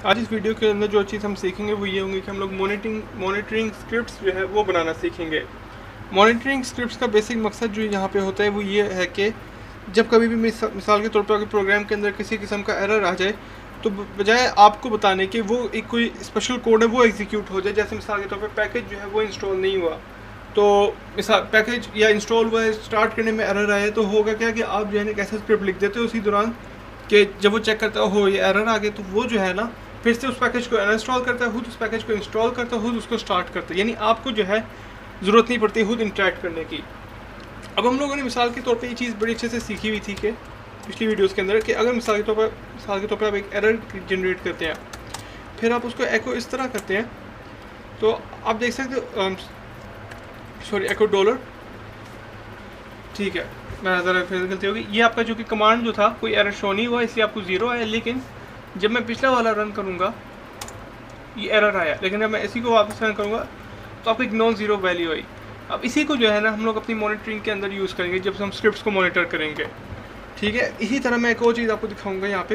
आज इस वीडियो के अंदर जो चीज़ हम सीखेंगे वो ये होंगी कि हम लोग मॉनिटरिंग स्क्रिप्ट्स जो है वो बनाना सीखेंगे। मॉनिटरिंग स्क्रिप्ट्स का बेसिक मकसद जो यहाँ पे होता है वो ये है कि जब कभी भी मिसाल के तौर पर अगर प्रोग्राम के अंदर किसी किस्म का एरर आ जाए तो बजाय आपको बताने के वो एक कोई स्पेशल कोड है वो एग्जीक्यूट हो जाए। जैसे मिसाल के तौर पर पैकेज जो है वो इंस्टॉल नहीं हुआ, तो मिसाल पैकेज या इंस्टॉल हुआ है, स्टार्ट करने में एरर आया, तो होगा क्या कि आप जो है एक ऐसा स्क्रिप्ट लिख देते हो उसी दौरान कि जब वो चेक करता हो ये एरर आ गया, तो वो जो है ना फिर से उस पैकेज को अनइंस्टॉल करता है, खुद उस पैकेज को इंस्टॉल करता है, खुद उसको स्टार्ट करता है। यानी आपको जो है ज़रूरत नहीं पड़ती खुद इंटरेक्ट करने की। अब हम लोगों ने मिसाल के तौर पे ये चीज़ बड़ी अच्छे से सीखी हुई थी कि पिछली वीडियोस के अंदर कि अगर मिसाल के तौर पर आप एक एरर जनरेट करते हैं, फिर आप उसको एको इस तरह करते हैं, तो आप देख सकते हो सॉरी एको डॉलर, ठीक है मैं ज़रा फिर गलती होगी। ये आपका जो कि कमांड जो था कोई एरर शो नहीं हुआ इसलिए आपको ज़ीरो आया, लेकिन जब मैं पिछला वाला रन करूँगा ये एरर आया, लेकिन जब मैं इसी को वापस रन करूँगा तो आपको एक नॉन ज़ीरो वैल्यू आई। अब इसी को जो है ना हम लोग अपनी मॉनिटरिंग के अंदर यूज़ करेंगे जब हम स्क्रिप्ट्स को मॉनिटर करेंगे, ठीक है। इसी तरह मैं एक और चीज़ आपको दिखाऊंगा। यहाँ पे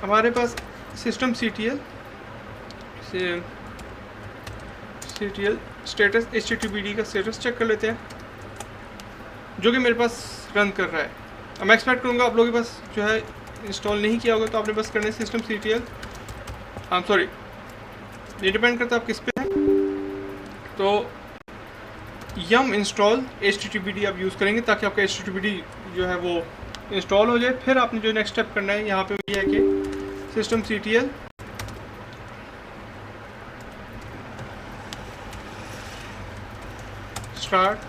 हमारे पास सिस्टम CTL स्टेटस HTTPD का स्टेटस चेक कर लेते हैं जो कि मेरे पास रन कर रहा है। अब मैं एक्सपेक्ट करूँगा आप लोगों के पास जो है इंस्टॉल नहीं किया होगा, तो आपने बस करना है सिस्टम CTL, सॉरी ये डिपेंड करता है आप किस पे हैं। तो यम इंस्टॉल HTTPD आप यूज़ करेंगे ताकि आपका HTTPD जो है वो इंस्टॉल हो जाए। फिर आपने जो नेक्स्ट स्टेप करना है यहाँ पे ये है कि सिस्टम CTL स्टार्ट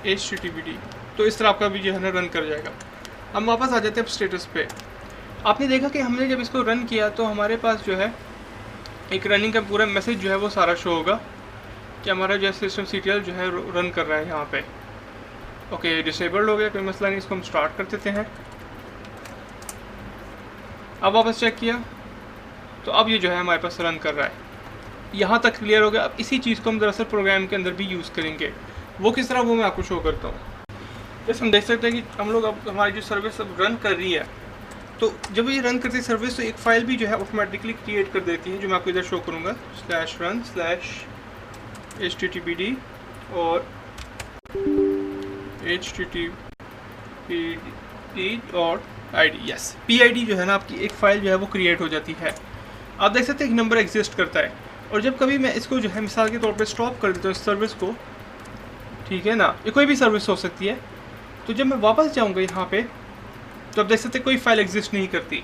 HTTPD, तो इस तरह आपका भी जो है ना रन कर जाएगा। हम वापस आ जाते हैं स्टेटस पे। आपने देखा कि हमने जब इसको रन किया तो हमारे पास जो है एक रनिंग का पूरा मैसेज जो है वो सारा शो होगा कि हमारा जो है सिस्टम CTL जो है रन कर रहा है यहाँ पे। ओके डिसेबल्ड हो गया, कोई मसला नहीं, इसको हम स्टार्ट कर देते हैं। अब वापस चेक किया तो अब ये जो है हमारे पास रन कर रहा है। यहाँ तक क्लियर हो गया। अब इसी चीज़ को हम दरअसल प्रोग्राम के अंदर भी यूज़ करेंगे। वो किस तरह वो मैं आपको शो करता हूँ। जैसे हम देख सकते हैं कि हम लोग अब हमारी जो सर्विस अब रन कर रही है, तो जब ये रन करती है सर्विस तो एक फ़ाइल भी जो है ऑटोमेटिकली क्रिएट कर देती है जो मैं आपको इधर शो करूँगा, /run/httpd और httpd.id, यस PID जो है ना आपकी एक फ़ाइल जो है वो क्रिएट हो जाती है। आप देख सकते हैं एक नंबर एग्जिस्ट करता है, और जब कभी मैं इसको जो है मिसाल के तौर पे स्टॉप कर देता हूँ इस सर्विस को, ठीक है ना, ये कोई भी सर्विस हो सकती है, तो जब मैं वापस जाऊँगा यहाँ पे तो आप देख सकते हैं कोई फाइल एग्जिस्ट नहीं करती।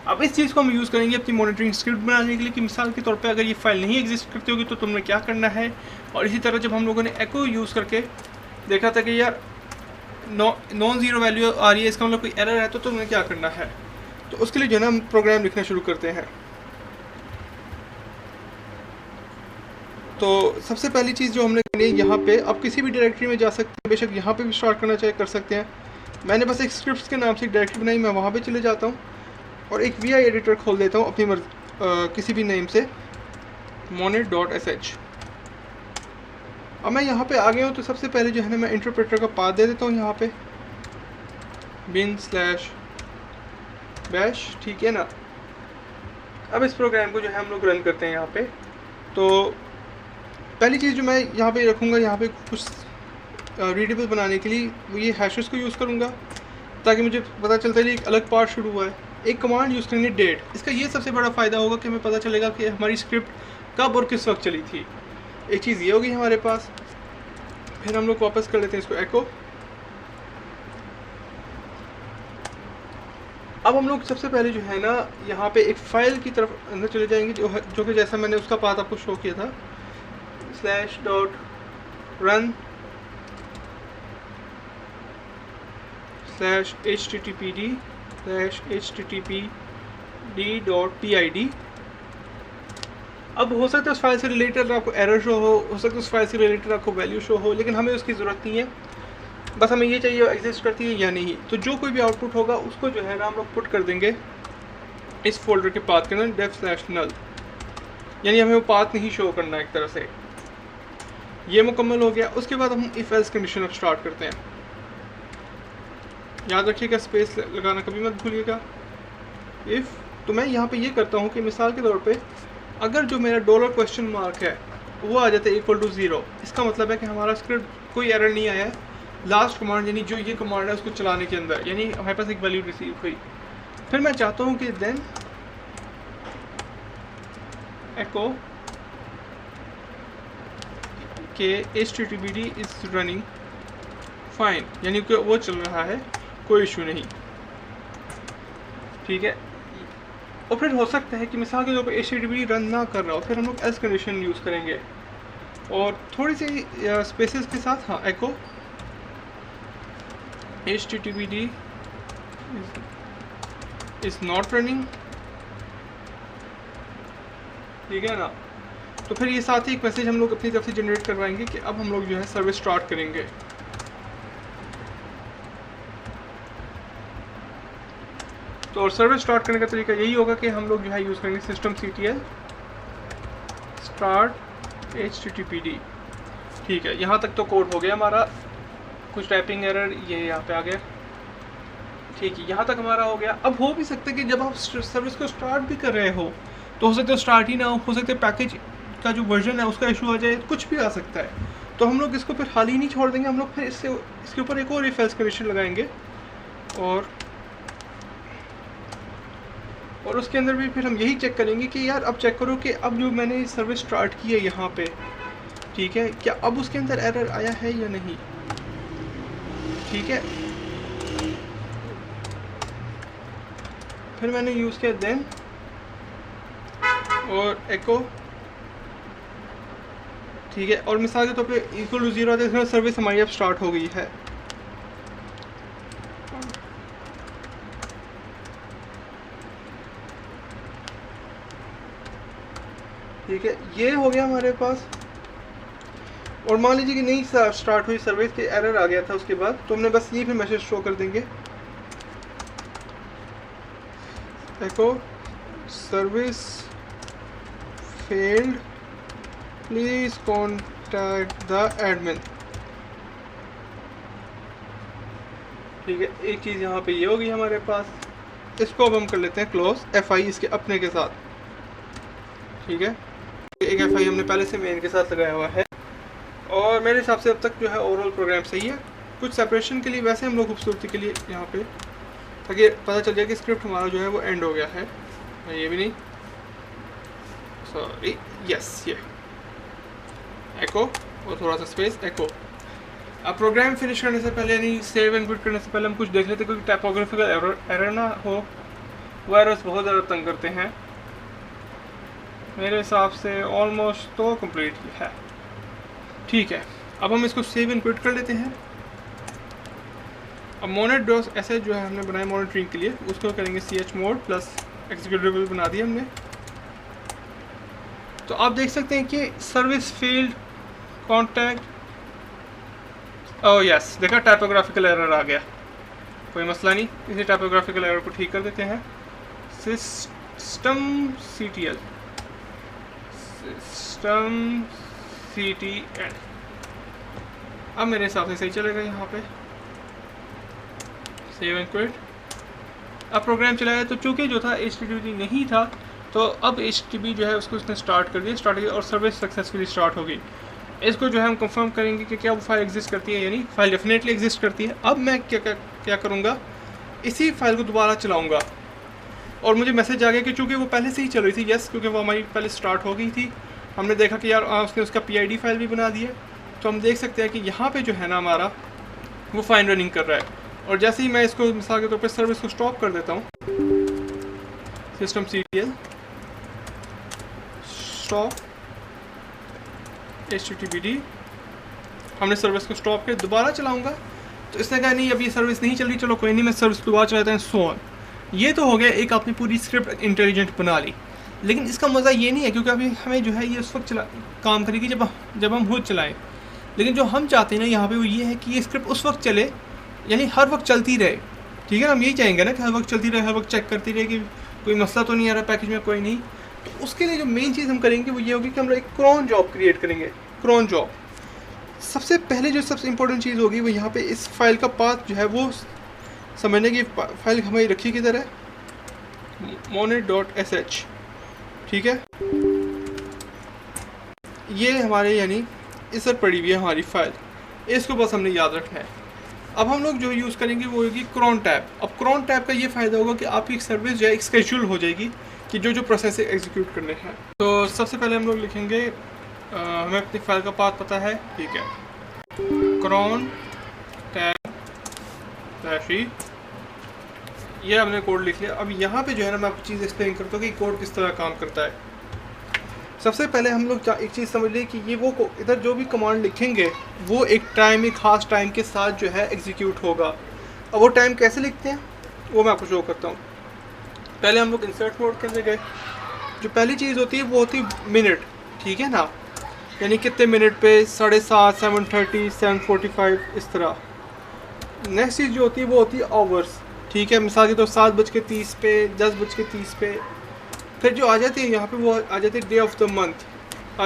अब इस चीज़ को हम यूज़ करेंगे अपनी मॉनिटरिंग स्क्रिप्ट बनाने के लिए कि मिसाल के तौर पे अगर ये फाइल नहीं एग्जिस्ट करती होगी तो तुमने क्या करना है। और इसी तरह जब हम लोगों ने एको यूज़ करके देखा था कि यार नॉन ज़ीरो वैल्यू आ रही है, इसका मतलब कोई एरर है, तो तुमने क्या करना है, तो उसके लिए जो है ना हम प्रोग्राम लिखना शुरू करते हैं। तो सबसे पहली चीज़ जो हमने करनी है, यहाँ पे आप किसी भी डायरेक्टरी में जा सकते हैं, बेशक यहाँ पे भी स्टार्ट करना चाहे कर सकते हैं। मैंने बस एक स्क्रिप्ट्स के नाम से एक डायरेक्टरी बनाई, मैं वहाँ पे चले जाता हूँ और एक VI एडिटर खोल देता हूँ अपनी किसी भी नेम से monet.sh। अब मैं यहाँ पे आ गया हूँ, तो सबसे पहले जो है ना मैं इंटरप्रेटर का पाथ दे देता हूँ यहाँ पे bin/bash, ठीक है ना। अब इस प्रोग्राम को जो है हम लोग रन करते हैं यहाँ पे। तो पहली चीज़ जो मैं यहाँ पे रखूँगा, यहाँ पे कुछ रीडेबल बनाने के लिए वो ये हैशेस को यूज़ करूँगा ताकि मुझे पता चलता है एक अलग पार्ट शुरू हुआ है। एक कमांड यूज़ करेंगे डेट, इसका ये सबसे बड़ा फ़ायदा होगा कि हमें पता चलेगा कि हमारी स्क्रिप्ट कब और किस वक्त चली थी। एक चीज़ ये होगी हमारे पास। फिर हम लोग वापस कर लेते हैं इसको एको। अब हम लोग सबसे पहले जो है ना यहाँ पे एक फ़ाइल की तरफ अंदर चले जाएंगे जो कि जैसा मैंने उसका पाथ आपको शो किया था, /run/httpd.pid। अब हो सकता है उस फाइल से रिलेटेड आपको एरर शो हो सकता है उस फाइल से रिलेटेड आपको वैल्यू शो हो, लेकिन हमें उसकी ज़रूरत नहीं है। बस हमें ये चाहिए एग्जिस्ट करती है या नहीं। तो जो कोई भी आउटपुट होगा उसको जो है ना हम लोग पुट कर देंगे इस फोल्डर के पाथ के अंदर dev/null, यानी हमें वो पाथ नहीं शो करना एक तरह से। ये मुकम्मल हो गया। उसके बाद हम इफ़ एल्स कंडीशन अब स्टार्ट करते हैं। याद रखिएगा स्पेस लगाना कभी मत भूलिएगा। इफ़ तो मैं यहाँ पे ये करता हूँ कि मिसाल के तौर पे अगर जो मेरा डॉलर क्वेश्चन मार्क है वो आ जाता है इक्वल टू 0, इसका मतलब है कि हमारा स्क्रिप्ट कोई एरर नहीं आया है। लास्ट कमांड यानी जो ये कमांड है उसको चलाने के अंदर, यानी हमारे पास एक वैल्यू रिसीव हुई। फिर मैं चाहता हूँ कि देन एको के HTTPD इज रनिंग फाइन, यानी कि वो चल रहा है, कोई इशू नहीं, ठीक है। और फिर हो सकता है कि मिसाल के तौर पर HTTPD रन ना कर रहा हो, फिर हम लोग एल्स कंडीशन यूज़ करेंगे और थोड़ी सी स्पेसेस के साथ। हाँ, एको HTTPD इज नॉट रनिंग, ठीक है ना। तो फिर ये साथ ही एक मैसेज हम लोग अपनी तरफ से जनरेट करवाएंगे कि अब हम लोग जो है सर्विस स्टार्ट करेंगे। तो और सर्विस स्टार्ट करने का तरीका यही होगा कि हम लोग जो है यूज़ करेंगे systemctl start HTTPD, ठीक है। यहाँ तक तो कोड हो गया हमारा, कुछ टाइपिंग एरर ये यहाँ पे आ गया, ठीक है, यहाँ तक हमारा हो गया। अब हो भी सकता है कि जब आप सर्विस को स्टार्ट भी कर रहे हो तो हो सकता है स्टार्ट ही ना हो सकता है पैकेज का जो वर्जन है उसका इशू आ जाए, कुछ भी आ सकता है। तो हम लोग इसको फिर खाली नहीं छोड़ देंगे, हम लोग फिर इसके ऊपर एक और इफ एल्स कंडीशन लगाएंगे और उसके अंदर भी फिर हम यही चेक करेंगे कि यार अब चेक करो कि अब जो मैंने सर्विस स्टार्ट की है यहाँ पे, ठीक है, क्या अब उसके अंदर एरर आया है या नहीं, ठीक है। फिर मैंने यूज़ किया देन और एको, ठीक है, और मिसाल के तौर पे इक्वल टू 0 आता है, सर्विस हमारी अब स्टार्ट हो गई है। ठीक है, ये हो गया हमारे पास। और मान लीजिए कि नहीं स्टार्ट हुई सर्विस के एरर आ गया था उसके बाद, तो हमने बस ये भी मैसेज शो कर देंगे echo service failed please contact the admin, ठीक है। एक चीज़ यहाँ पे ये होगी हमारे पास, इसको अब हम कर लेते हैं क्लोज FI इसके अपने के साथ, ठीक है। एक FI हमने पहले से मेन के साथ लगाया हुआ है और मेरे हिसाब से अब तक जो है ओवरऑल प्रोग्राम सही है। कुछ सेपरेशन के लिए वैसे हम लोग खूबसूरती के लिए यहाँ पे, ताकि पता चल जाए कि स्क्रिप्ट हमारा जो है वो एंड हो गया है, ये भी नहीं, सॉरी, यस, ये एको और थोड़ा सा स्पेस एको। अब प्रोग्राम फिनिश करने से पहले यानी सेव एंड क्विट करने से पहले हम कुछ देख लेते, क्योंकि टाइपोग्राफिकल एरर ना हो, वो एरर्स बहुत ज़्यादा तंग करते हैं। मेरे हिसाब से ऑलमोस्ट तो कंप्लीट है, ठीक है। अब हम इसको सेव एंड क्विट कर लेते हैं। अब मोनेट डॉस ऐसे जो है हमने बनाया मॉनिटरिंग के लिए, उसको करेंगे chmod प्लस एक्जीक्यूटेबल बना दिया हमने। तो आप देख सकते हैं कि service field contact, oh yes, देखा टाइपोग्राफिकल एरर आ गया, कोई मसला नहीं, इसी टाइपोग्राफिकल एरर को ठीक कर देते हैं। systemctl अब मेरे हिसाब से सही चलेगा यहाँ पे। सेव एंड क्विट, अब प्रोग्राम चलाया तो चूँकि जो था HTTP नहीं था, तो अब HTTP जो है उसको उसने स्टार्ट कर दिया और सर्विस सक्सेसफुली स्टार्ट हो गई। इसको जो है हम कंफर्म करेंगे कि क्या वो फाइल एग्जिस्ट करती है, यानी फाइल डेफिनेटली एग्जिस्ट करती है। अब मैं क्या करूँगा, इसी फाइल को दोबारा चलाऊँगा और मुझे मैसेज आ गया कि चूँकि वो पहले से ही चल रही थी, यस, क्योंकि वो हमारी पहले स्टार्ट हो गई थी। हमने देखा कि यार उसने उसका PID फाइल भी बना दिया, तो हम देख सकते हैं कि यहाँ पे जो है ना हमारा वो फाइन रनिंग कर रहा है। और जैसे ही मैं इसको मिसाल के तौर पे सर्विस को स्टॉप कर देता हूँ, systemctl स्टॉप HTTPD, हमने सर्विस को स्टॉप कर दोबारा चलाऊँगा, तो इसने कहा नहीं अब ये सर्विस नहीं चल रही, चलो कोई नहीं, मैं सर्विस दोबारा चलाता हूँ, सो ऑन। ये तो हो गया एक आपने पूरी स्क्रिप्ट इंटेलिजेंट बना ली, लेकिन इसका मज़ा ये नहीं है, क्योंकि अभी हमें जो है ये उस वक्त काम करेगी जब हम खुद चलाएं। लेकिन जो हम चाहते हैं ना यहाँ पे वो ये है कि ये स्क्रिप्ट उस वक्त चले, यानी हर वक्त चलती रहे, ठीक है ना। हम यही चाहेंगे ना कि हर वक्त चलती रहे, हर वक्त चेक करती रहे कि कोई मसला तो नहीं आ रहा पैकेज में, कोई नहीं। तो उसके लिए जो मेन चीज़ हम करेंगे वो ये होगी कि हम लोग एक क्रॉन जॉब क्रिएट करेंगे। क्रॉन जॉब सबसे पहले जो सबसे इंपॉर्टेंट चीज़ होगी वो यहाँ पे इस फाइल का पाथ जो है वो समझने की, फाइल हमारी रखी किधर है, monet.sh, ठीक है। ये हमारे यानी इस पर पड़ी हुई है हमारी फाइल, इसको बस हमने याद रखना है। अब हम लोग जो यूज़ करेंगे वो होगी क्रॉन टैब। अब क्रॉन टैब का ये फ़ायदा होगा कि आपकी एक सर्विस जो है एक स्केड्यूल हो जाएगी कि जो जो प्रोसेस एग्जीक्यूट करने हैं। तो सबसे पहले हम लोग लिखेंगे, हमें अपनी फाइल का पाथ पता है, ठीक है, क्रॉन टैब /e, ये हमने कोड लिख लिया। अब यहाँ पे जो है ना मैं आपको चीज़ एक्सप्लेन करता हूँ कि कोड किस तरह काम करता है। सबसे पहले हम लोग एक चीज़ समझ लें कि ये वो इधर जो भी कमांड लिखेंगे वो एक खास टाइम के साथ जो है एग्जीक्यूट होगा। अब वो टाइम कैसे लिखते हैं वो मैं आपको शो करता हूँ। पहले हम लोग इंसर्ट मोड के अंदर गए। जो पहली चीज़ होती है वो होती है मिनट, ठीक है ना, यानी कितने मिनट पे, 7:30, 7:30, 7:45 इस तरह। नेक्स्ट चीज़ जो होती है वो होती है आवर्स, ठीक है, मिसाल के तौर 7:30 पे, 10:30 पे। फिर जो आ जाती है यहाँ पे वो आ जाती है day of the month,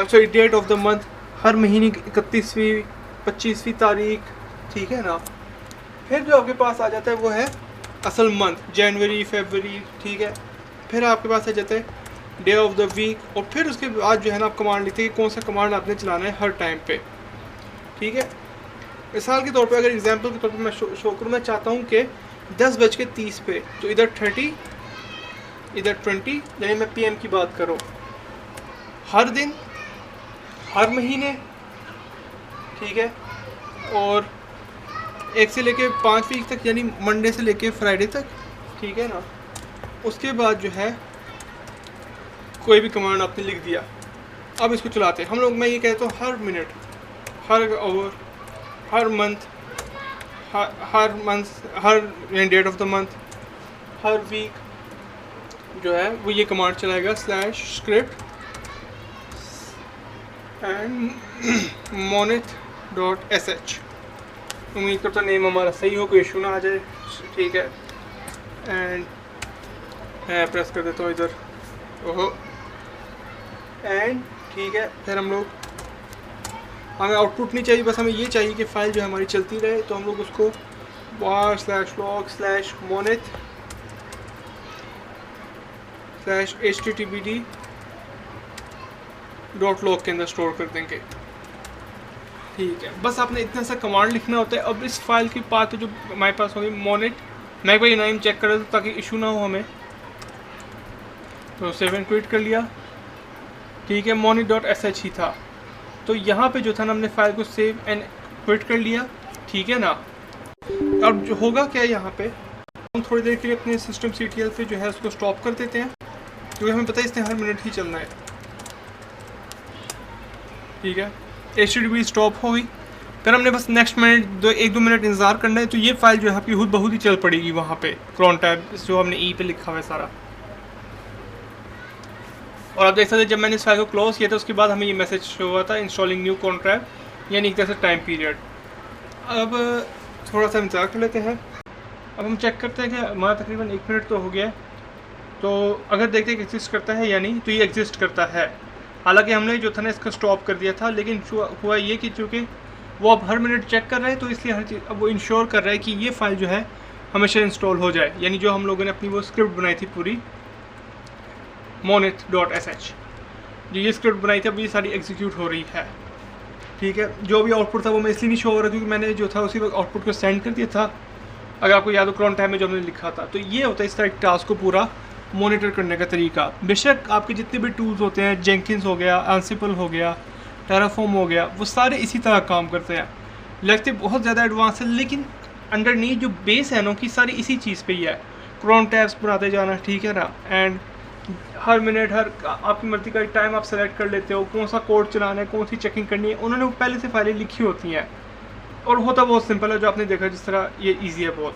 sorry date of the month, हर महीने की 31वीं 25वीं तारीख, ठीक है ना। फिर जो आपके पास आ जाता है वो है असल मंथ, जनवरी, फरवरी, ठीक है। फिर आपके पास आ जाता है डे ऑफ द वीक, और फिर उसके बाद जो है ना आप कमांड लिखते हैं कि कौन सा कमांड आपने चलाना है हर टाइम पे, ठीक है। मिसाल के तौर पे अगर एग्जांपल के तौर पे मैं शो करूँ, मैं चाहता हूँ कि 10:30 पे, तो इधर 30 इधर 20, यानी मैं PM की बात करूँ, हर दिन हर महीने, ठीक है, और 1 से लेके 5 वीक तक, यानी मंडे से लेके फ्राइडे तक, ठीक है ना। उसके बाद जो है कोई भी कमांड आपने लिख दिया। अब इसको चलाते हैं हम लोग। मैं ये कहता हूँ हर मिनट, हर आवर, हर मंथ, हर डेट ऑफ द मंथ, हर वीक जो है वो ये कमांड चलाएगा /script एंड monet.sh। उम्मीद करता हूँ नेम हमारा सही हो, कोई इशू ना आ जाए, ठीक है। एंड मैं प्रेस कर देता हूँ इधर, ओहो, एंड ठीक है। फिर हम लोग, हमें आउटपुट नहीं चाहिए, बस हमें ये चाहिए कि फ़ाइल जो हमारी चलती रहे। तो हम लोग उसको /monet/httpd.log के अंदर स्टोर कर देंगे, ठीक है। बस आपने इतना सा कमांड लिखना होता है। अब इस फाइल की पाथ जो हमारे पास होगी मोनेट, मैं भाई नाम चेक कर रहा था ताकि इशू ना हो हमें, तो सेव एंड क्विट कर लिया, ठीक है। monet.sh ही था, तो यहाँ पे जो था ना हमने फाइल को सेव एंड क्विट कर लिया, ठीक है ना। अब जो होगा क्या, यहाँ पे हम थोड़ी देर के लिए अपने सिस्टम CTL पे जो है उसको स्टॉप कर देते हैं, क्योंकि हमें पता है इसने हर मिनट ही चलना है, ठीक है। HTTP स्टॉप हो गई। फिर हमने बस नेक्स्ट मिनट 1-2 मिनट इंतज़ार करना है, तो ये फाइल जो है आपकी खुद बहुत ही चल पड़ेगी वहाँ पे, क्रॉन टैब जो हमने E पे लिखा हुआ है सारा। और आप देख सकते हैं जब मैंने इस फाइल को क्लोज किया था उसके बाद हमें ये मैसेज शो हुआ था इंस्टॉलिंग न्यू क्रॉन टैब, यानी एक तरह से टाइम पीरियड। अब थोड़ा सा इंतज़ार कर लेते हैं। अब हम चेक करते हैं कि हमारा तकरीबन 1 मिनट तो हो गया है। तो अगर देखते हैं कि एग्जिस्ट करता है या नहीं, तो ये एग्जिस्ट करता है। हालांकि हमने जो था ना इसका स्टॉप कर दिया था, लेकिन हुआ ये कि चूँकि वो अब हर मिनट चेक कर रहे हैं, तो इसलिए हर चीज़ अब वो इंश्योर कर रहा है कि ये फ़ाइल जो है हमेशा इंस्टॉल हो जाए, यानी जो हम लोगों ने अपनी वो स्क्रिप्ट बनाई थी पूरी monet.sh, जो ये स्क्रिप्ट बनाई थी अब ये सारी एग्जीक्यूट हो रही है, ठीक है। जो भी आउटपुट था वो मैं इसलिए नहीं शो हो रहा क्योंकि मैंने जो था उसी वक्त आउटपुट को सेंड कर दिया था, अगर आपको याद हो क्रॉन टाइम में जो हमने लिखा था। तो ये होता है इस तरह एक टास्क को पूरा मॉनिटर करने का तरीका। बेशक आपके जितने भी टूल्स होते हैं, जेंकिंस हो गया, एंसिबल हो गया, टेराफॉर्म हो गया, वो सारे इसी तरह काम करते हैं। लगते बहुत ज़्यादा एडवांस है, लेकिन अंडरनीथ जो बेस है ना की सारी इसी चीज़ पे ही है, क्रॉन टैब्स बनाते जाना, ठीक है ना। एंड हर मिनट, हर आपकी मर्ज़ी का टाइम आप सेलेक्ट कर लेते हो, कौन सा कोड चलाना है, कौन सी चेकिंग करनी है, उन्होंने पहले से फाइलें लिखी होती हैं। और होता बहुत सिंपल है, जो आपने देखा जिस तरह ये ईजी है बहुत।